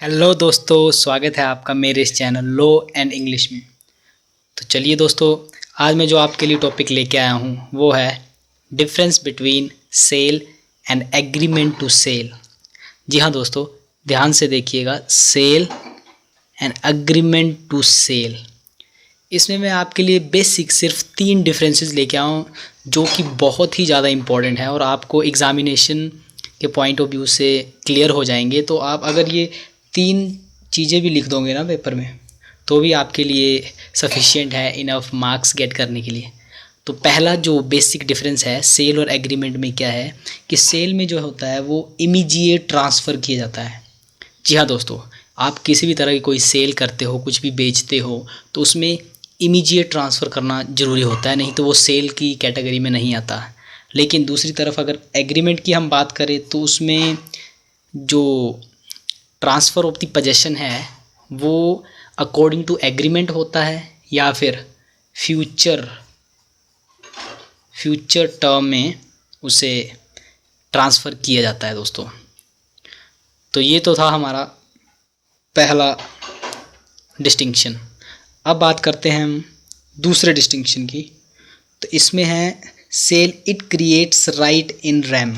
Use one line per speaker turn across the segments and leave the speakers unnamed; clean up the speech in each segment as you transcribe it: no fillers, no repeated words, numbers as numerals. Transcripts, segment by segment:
Hello दोस्तों, स्वागत है आपका मेरे इस चैनल लो एंड इंग्लिश में। तो चलिए दोस्तों, आज मैं जो आपके लिए टॉपिक लेके आया हूँ वो है difference between sale and agreement to sale. जी हाँ दोस्तों, ध्यान से देखिएगा, sale and agreement to sale. इसमें मैं आपके लिए बेसिक सिर्फ 3 डिफरेंसेस लेके आया हूँ जो कि बहुत ही ज़्यादा इम्पॉर्टेंट है और आपको एग्ज़ामिनेशन के पॉइंट ऑफ व्यू से क्लियर हो जाएंगे। तो आप अगर ये 3 चीज़ें भी लिख दोगे ना पेपर में तो भी आपके लिए सफिशिएंट है इनफ मार्क्स गेट करने के लिए। तो पहला जो बेसिक डिफरेंस है सेल और एग्रीमेंट में क्या है कि सेल में जो होता है वो इमीडिएट ट्रांसफ़र किया जाता है। जी हाँ दोस्तों, आप किसी भी तरह की कोई सेल करते हो, कुछ भी बेचते हो तो उसमें इमीडिएट ट्रांसफ़र करना ज़रूरी होता है, नहीं तो वो सेल की कैटेगरी में नहीं आता। लेकिन दूसरी तरफ अगर एग्रीमेंट की हम बात करें तो उसमें जो ट्रांसफ़र ऑफ द पोजेसन है वो अकॉर्डिंग टू एग्रीमेंट होता है या फिर फ्यूचर टर्म में उसे ट्रांसफ़र किया जाता है दोस्तों। तो ये तो था हमारा पहला डिस्टिंक्शन। अब बात करते हैं हम दूसरे डिस्टिंक्शन की। तो इसमें है cell it creates right in RAM.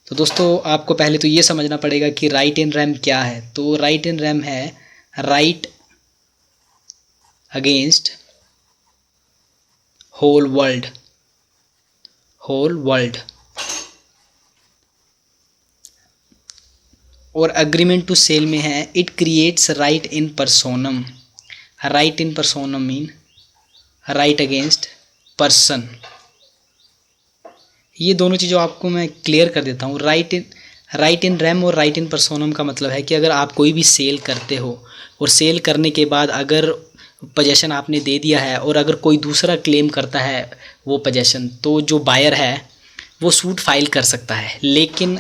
तो दोस्तों आपको पहले तो ये समझना पड़ेगा कि राइट इन रैम क्या है। तो राइट इन रैम है राइट अगेंस्ट होल वर्ल्ड और एग्रीमेंट टू सेल में है it creates right in personam. Right in personam mean right against person. ये दोनों चीज़ों आपको मैं क्लियर कर देता हूँ। राइट इन रैम और राइट इन पर्सोनम का मतलब है कि अगर आप कोई भी सेल करते हो और सेल करने के बाद अगर पोजेसन आपने दे दिया है और अगर कोई दूसरा क्लेम करता है वो पोजेसन, तो जो बायर है वो सूट फाइल कर सकता है। लेकिन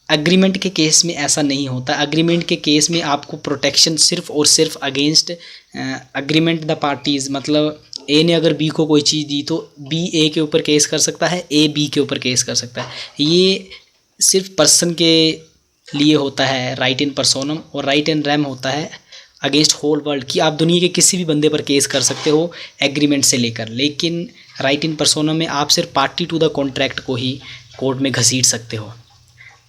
एग्रीमेंट के केस में ऐसा नहीं होता। एग्रीमेंट के केस में आपको प्रोटेक्शन सिर्फ और सिर्फ अगेंस्ट एग्रीमेंट द पार्टीज़। मतलब ए ने अगर बी को कोई चीज़ दी तो बी ए के ऊपर केस कर सकता है, ए बी के ऊपर केस कर सकता है। ये सिर्फ पर्सन के लिए होता है राइट इन पर्सोनम, और राइट इन रैम होता है अगेंस्ट होल वर्ल्ड कि आप दुनिया के किसी भी बंदे पर केस कर सकते हो एग्रीमेंट से लेकर। लेकिन राइट इन पर्सोनम में आप सिर्फ पार्टी टू द कॉन्ट्रैक्ट को ही कोर्ट में घसीट सकते हो।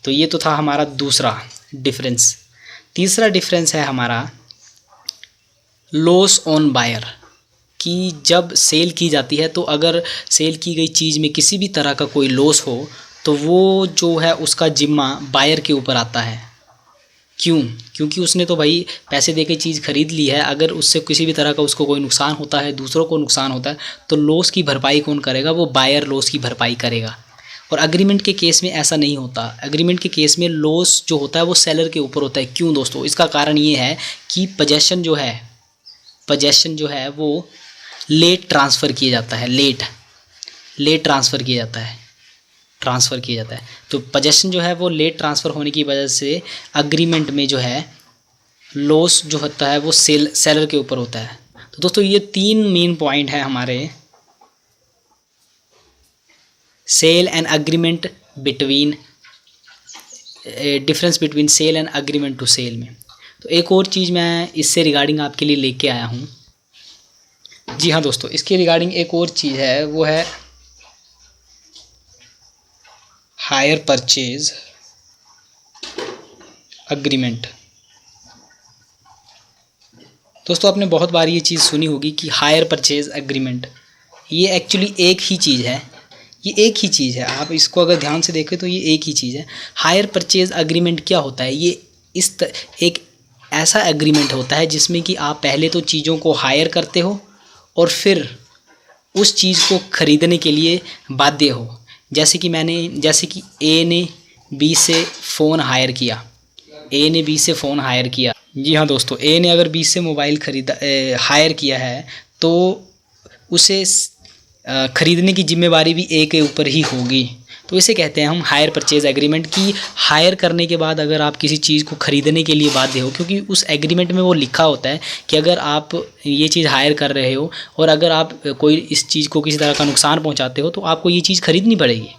तो ये तो था हमारा दूसरा डिफरेंस। तीसरा डिफरेंस है हमारा लॉस ऑन बायर, कि जब सेल की जाती है तो अगर सेल की गई चीज़ में किसी भी तरह का कोई लॉस हो तो वो जो है उसका जिम्मा बायर के ऊपर आता है। क्यों? क्योंकि उसने तो भाई पैसे दे के चीज़ खरीद ली है। अगर उससे किसी भी तरह का उसको कोई नुकसान होता है, दूसरों को नुकसान होता है, तो लॉस की भरपाई कौन करेगा? वो बायर लॉस की भरपाई करेगा। और एग्रीमेंट के केस में ऐसा नहीं होता। एग्रीमेंट के केस में लॉस जो होता है वो सेलर के ऊपर होता है। क्यों दोस्तों? इसका कारण ये है कि पोजेसन जो है वो लेट ट्रांसफ़र किया जाता है। लेट ट्रांसफ़र किया जाता है। तो पोजेसन जो है वो लेट ट्रांसफ़र होने की वजह से एग्रीमेंट में जो है लॉस जो होता है वो सेलर के ऊपर होता है। तो दोस्तों ये 3 मेन पॉइंट है हमारे sale and agreement between difference between sale and agreement to sale में। तो एक और चीज़ मैं इससे रिगार्डिंग आपके लिए लेके आया हूँ। जी हाँ दोस्तों, इसके रिगार्डिंग एक और चीज़ है, वो है हायर परचेज एग्रीमेंट। दोस्तों आपने बहुत बार ये चीज़ सुनी होगी कि हायर परचेज एग्रीमेंट, ये एक्चुअली एक ही चीज़ है। आप इसको अगर ध्यान से देखें तो ये एक ही चीज़ है। हायर परचेज एग्रीमेंट क्या होता है? ये एक ऐसा एग्रीमेंट होता है जिसमें कि आप पहले तो चीज़ों को हायर करते हो और फिर उस चीज़ को ख़रीदने के लिए बाध्य हो। जैसे कि ए ने बी से फ़ोन हायर किया। जी हाँ दोस्तों, ए ने अगर बी से मोबाइल हायर किया है तो उसे ख़रीदने की जिम्मेवारी भी ए के ऊपर ही होगी। तो इसे कहते हैं हम हायर परचेज एग्रीमेंट। की हायर करने के बाद अगर आप किसी चीज़ को ख़रीदने के लिए बाध्य हो, क्योंकि उस एग्रीमेंट में वो लिखा होता है कि अगर आप ये चीज़ हायर कर रहे हो और अगर आप कोई इस चीज़ को किसी तरह का नुकसान पहुंचाते हो तो आपको ये चीज़ खरीदनी पड़ेगी।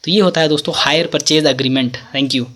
तो ये होता है दोस्तों hire purchase agreement. Thank you.